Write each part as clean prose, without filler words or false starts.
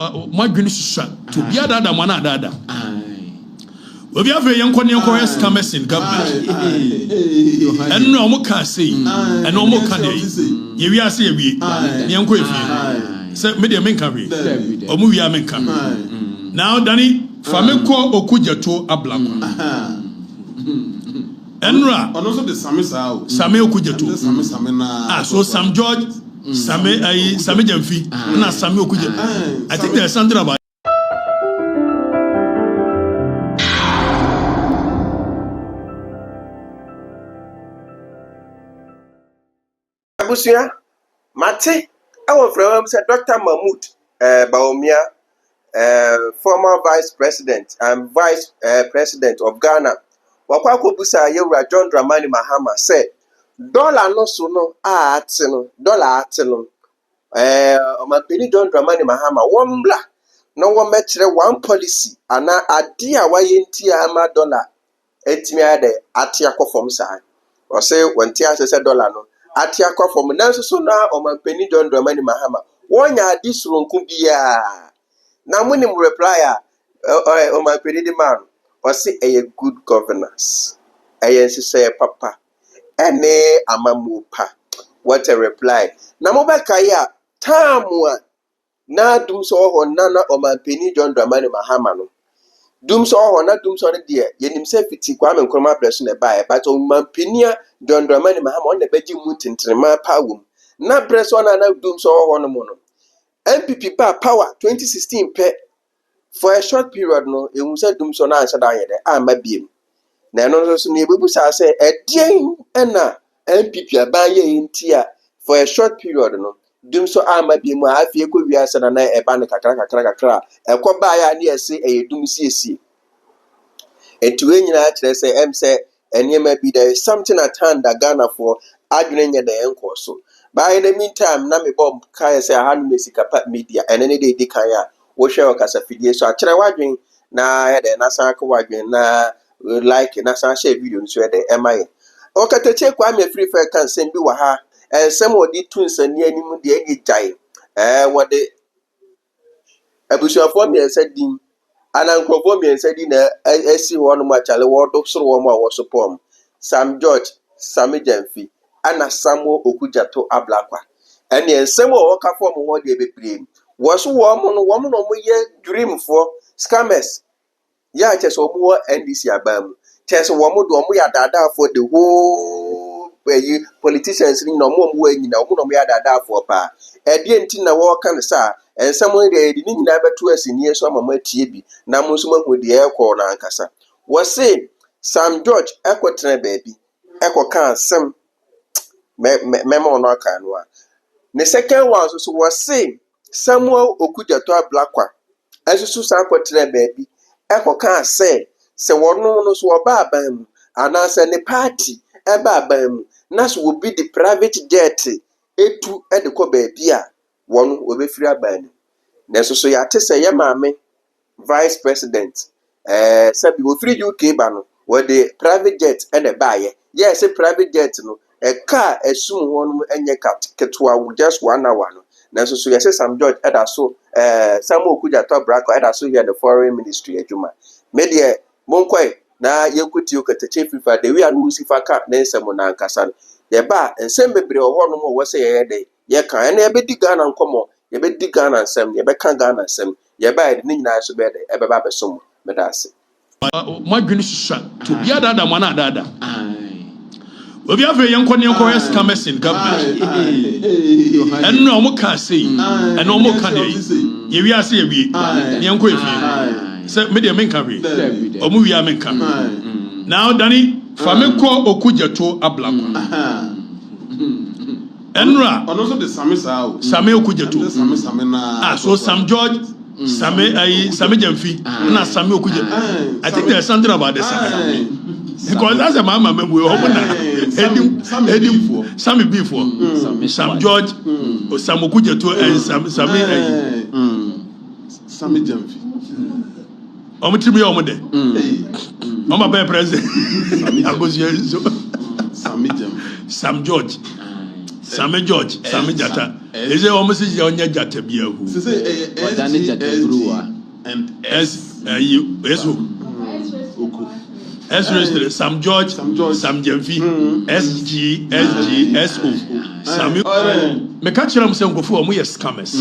My goodness, to be a dada, one dada. We have a young Konya scammers in government. And no more can say, and no more can say. You are saying, we young Koya. Say, media men carry, or movie men come. Now, Danny, Fameko Okuja to a black one. Enra, and also the Same Okuja to so Sam George, Same Jamfi, and Same Okuja. I think there's something about. Abusia Mate, our friend said Dr. Mahmoud Baumia, former vice president and vice president of Ghana. Wakwako Busa Yura John Dramani Mahama said, dollar no suno dollar atino. Omampeni John Dramani Mahama, one bla, no one metre one policy, and now adia wayenti ama dollar, etimiade atiako from side. Or say, when Tia said dollar no. Atiakwa from Nancy Sona or my penny John Dramani Mahama. One ya this room could be now when him reply or my penny man or say a good governance. I say papa and amamupa. What a reply. Namoba kaya tamwa na dum so or nana or my penny John Dramani Mahama. Doom so or not doom so dear, yen himself fiti kwame nkroma person e buy, but on Mampinia John Dramani Mahama on the beji mutin trema power. Na press one and doom so or no mono. MPP power 2016 pe for a short period no, it was a doom so na answer down my beam. Na no so ni bebusa say e dien na MPP abaye ntia for a short period no. Doom so my beam afie ko wiase na na e ba ne kakra ekoba ya na ese e dum siesi etu enyina akire say em say enema bi there is something at hand that Ghana for adwene nya da enko so by in the meantime na me bomb kai say ha no SIKAPAMEDIA enene de kan ya wo hwe okasa fidie so akire wadwen na ya de na san ka wadwen na like na san share video so de emaye Okatakyie kwa me Afrifa kan sem bi wa ha sem odi tunsani anim de agijai wode abusuafo mi ensadin anankrofo mi ensadin na esi wono ma chale wodo soro wo ma wo sopom Sam George Same Jamfi ana Samuel Okujato ablakwa ene ensem wo ka fo mo ho de bebrem wo so wo no ye dream for scammers ya cheso mo NDC abam cheso wo mo do mo ya dada for the whole politicians ni no mo anyina wo no mo ya dada for pa ede enti na wo kan sa ensem de edi ni nyina beto asini so amama tie bi na mo so mahu de ekọ na ankasa wo say Sam George ekotre baabi ekoka asem memo no aka no a the second one so wo say Samuel Okujato ablakwa asusu sa ekotre baabi ekoka ase se wono no so oba aban mu ana se ne party eba aban mu na so will be the private jet etu edeko baabi a wono obefiri aban na so ya tese ye maame vice president sabi wo free UK ba no with the private jet and a buyer yes a private jet no a car assume one enye ketwa just 1 hour no na so yes Sam George eda so Samuel Okujato brako eda so here the foreign ministry adwuma media monkoi na yekuti Okatakyie Afrifa de we anu sifa ka na nsem na ankasa ye ba nsem bebre ho no mo wo se ye de ye kan na ye be di Ghana nkomo ye be di Ghana nsem ye be kan Ghana nsem ye ba de ni nyina so be de e be ba be som medase My goodness, to be a dada, one dada. We have a young Konya scammers in government. And no more can say, and no more can they. You are saying, we young Koya. Say, media men carry, or movie men come. Now, Danny, Fameko Okujato a black one. Enra, and also the Same Okujato. So Sam George. Same Jamfi, and Same Okujato. I think there's something about this. Because that's a mama we open Same before Sam George or Sam Okujato and Same Jamfi. Omitimi omode. Mama be president. Same Jamfi. Sam George. Same George, Same Jata. Is it almost as your Jata Biahu? And S. Sam George, Sam Jemfi, SG, SO. Samuel. Me catch them saying go for me scammers.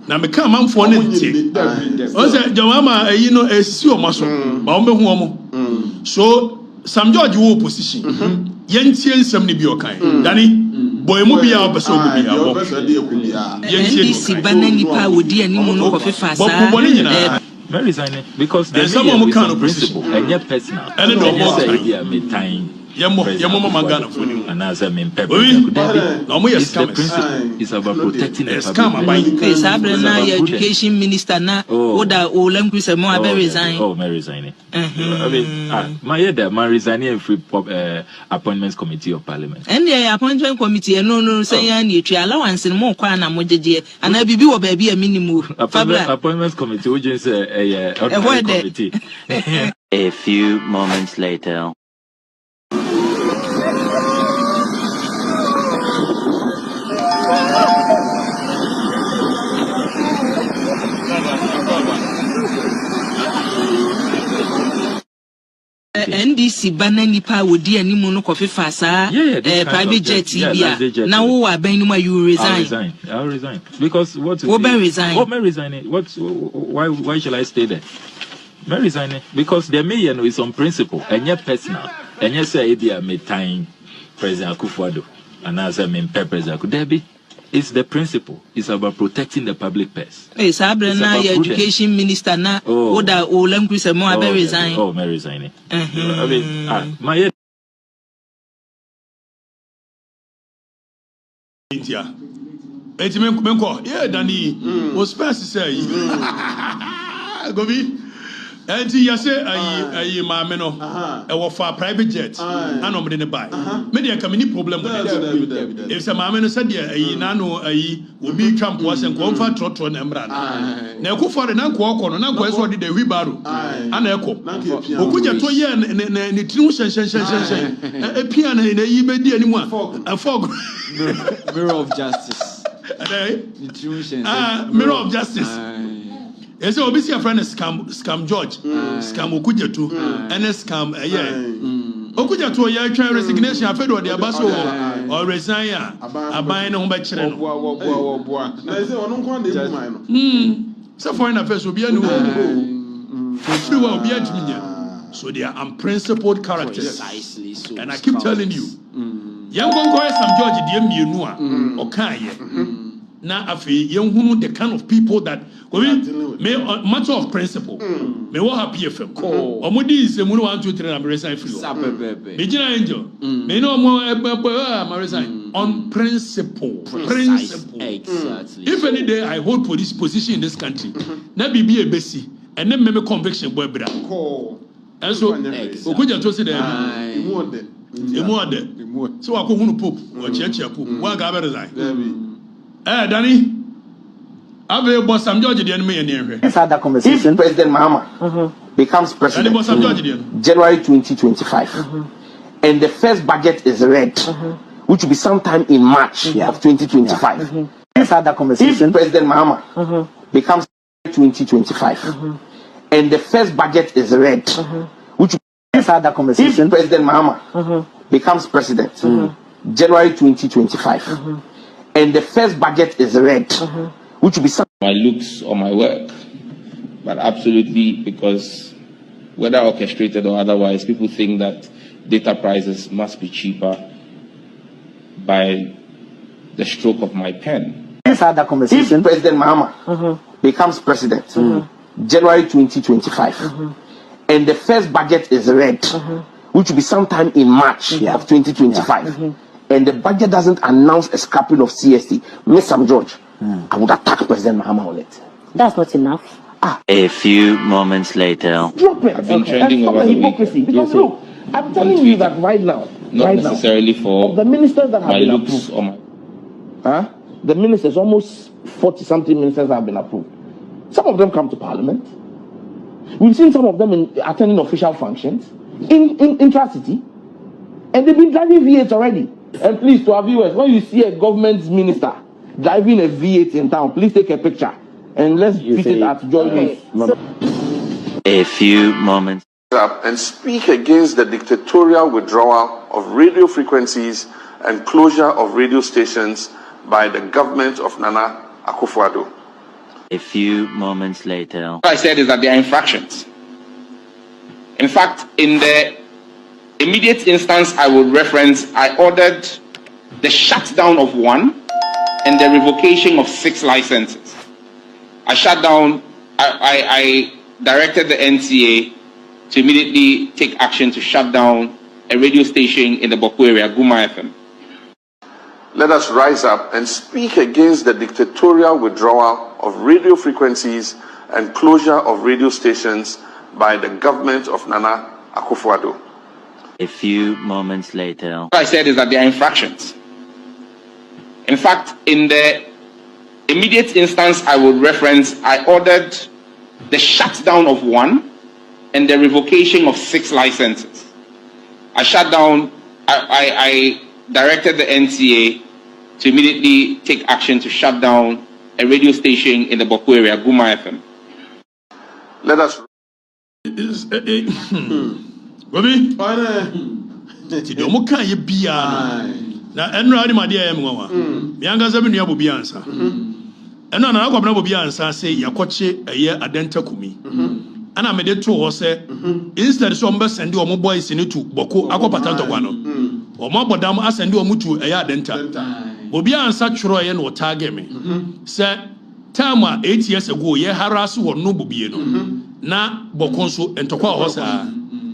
Now me come am for anything. O say Jamama, you know, a see o maso. Ba o me hu so Sam George wo position. Yentie nsem ne bi o kan. Dani boy mu bia o pese o bi abo. NDC bana nipa wodi animu no ko fefa sa. May resign because there's some kind of principle and yet personal. And no more idea me time. Yamo Magana for you. And as I mean, pepper. No more It's the principle. It's about protecting the public. Sabrina, education minister na oda olam kwise mo abe resign. Oh, may resign. I mean, my head, my resigning free appointments committee of parliament. And the appointment committee, no, say any allowance and more kwa na mojeje. And I be wo baby a minimum. Appointments committee, which is a committee. A few moments later. NDC bana nipa wodi animu no kofi fasa private jet bia na wo wa ban no you resign. I'll resign because what resign. What may resign? Why shall I stay there? May resign because the mayor is on principle and yet personal and yet say idea me time President Akufo-Addo and as I mean President Akufo-Addo. It's the principle. It's about protecting the public purse. Hey, Sabrina, your education minister na oda olam kwise mo abe resign. Oh, may resign. I mean, my India. Menko, Danny was first to say. Gobi. And you say, I mameno, I will for private jet, and I'm in the buy. Maybe I come any problem with it. If some mameno said, nano, will be Trump was and comfort Trotron and Brad. Now go for an uncle, and uncle is what did the Wibaru and Echo. Who could you toy and the true a piano in a eBay anymore? A fog. Mirror of justice. Mirror of justice. Yes, obviously a friend is scam George, scam Okujetu, and a scam Okujetu, you try resignation, I fed what the abaso or resign, a buying home by children. So foreign affairs will be a new free will be a so they are unprincipled characters. And I keep telling you, young one some George, dear me, okay. Now, young the kind of people that matter of principle. May what happy if or Modi is a 1, 2, 3 and resign free. Regina Angel may no more resign on principle. Exactly. If any day I hold police position in this country, now be a Bessie and then maybe conviction boy bra. And so Okuja to say that so I go poop or church poop. One guy resign. Danny. Ave boss Sam George the enemy near. Let's have that conversation. If President Mahama becomes president January 2025, and the first budget is read, which will be sometime in March of 2025. Let's have that conversation. If President Mahama becomes 2025, and the first budget is read, which will let's have that conversation. If President Mahama becomes president January 2025, and the first budget is read. Which will be my looks or my work, but absolutely because whether orchestrated or otherwise, people think that data prices must be cheaper by the stroke of my pen. Let's have that conversation. If President Mahama becomes president January 2025, and the first budget is read, which will be sometime in March of 2025, and the budget doesn't announce a scrapping of CST, Miss Sam George. I would attack President Mahama on it. That's not enough. A few moments later. Drop it. I've been trending over the hypocrisy. Because look, I'm telling you that right now. Not necessarily for the ministers that have my been looks approved. or my. The ministers, almost 40-something ministers have been approved. Some of them come to Parliament. We've seen some of them attending official functions in Intra-City, and they've been driving V8 already. And please, to our viewers, when you see a government minister driving a V8 in town, please take a picture and let's tweet it at Joy News. A few moments. Up and speak against the dictatorial withdrawal of radio frequencies and closure of radio stations by the government of Nana Akufo-Addo. A few moments later. What I said is that they are infractions. In fact, in the immediate instance I would reference, I ordered the shutdown of 1 and the revocation of 6 licenses. I directed the NCA to immediately take action to shut down a radio station in the Boko area, Guma FM. Let us rise up and speak against the dictatorial withdrawal of radio frequencies and closure of radio stations by the government of Nana Akufo-Addo. A few moments later. What I said is that they are infractions. In fact, in the immediate instance I would reference, I ordered the shutdown of 1 and the revocation of 6 licenses. I directed the NCA to immediately take action to shut down a radio station in the Boko area, Guma FM. Let us. Bobby, ti do mo kan ye bia na enra ni made ayem nwa mi anga zabi nua bobi ansa eno na akwabna bobi ansa say yakoche eye adenta kumi ana me de to ho say instead so mbe send o mo boys ni to boko akopata ntokwa no o mo bodam asend o mo to eye adenta bobi ansa churo ye no target me say time 8 years ago ye harass wo no bobi no na boko so entokwa ho sa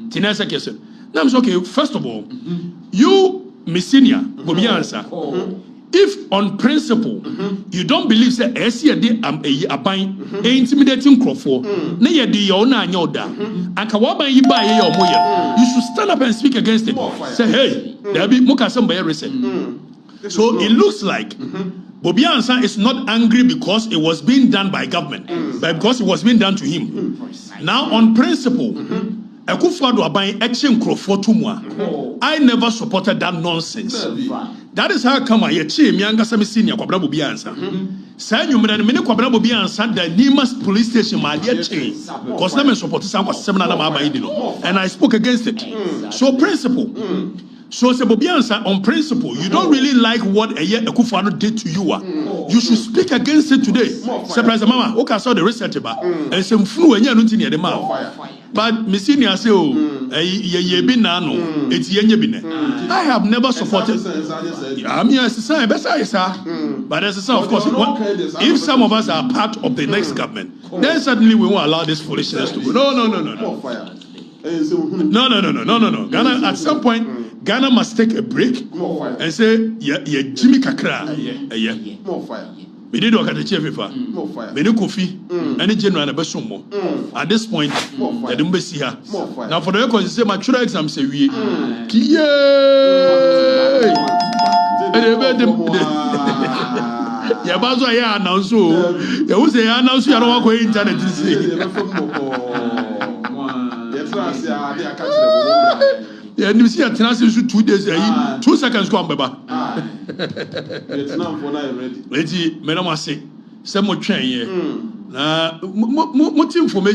tinasa kese. Now I'm okay. First of all, you, Miss Senior, will be answer. If on principle you don't believe that SCD a buying intimidating Crawford, nay the owner yoda, and Kawaba you buy your moya, you should stand up and speak against it. Say, hey, there'll be Muka somebody recent. So it looks like Bobby Ansa is not angry because it was being done by government, but because it was being done to him. Now on principle. Akufo-Addo aban action Crawford to moi. I never supported that nonsense. That is how come I che mi anga semi senior kwabra bobi ansa. Say you me kwabra bobi ansa the Nimas police station my dear chain. Cause na me support sam kwa 7 na ma aban di no. And I spoke against it. So principle. So say bobi ansa on principle you don't really like what Akufo-Addo did to you. You should speak against it today. Say president mama, okay saw the research ba. And some flu enya no ntini de ma. But Miss Senior say, oh, I have never supported. I mean, as a sign, but as a sign, of course, if some of us are part of the next government, then suddenly we won't allow this foolishness to go. No. Ghana, at some point, Ghana must take a break and say, yeah, Jimmy Kakra, yeah. We did Okatakyie Afrifa. We did Kofi. Any general and Beshomo. At this point, I don't see her. Now for the record, say my children exam say we. Yeah, but so yeah now so. Yeah, who say now so you don't want to internet to see. Yeah, you see a tenacity 2 days 2 seconds go on, Baba. Vietnam for now ready. Ready, madam, I say, some more train here. What information?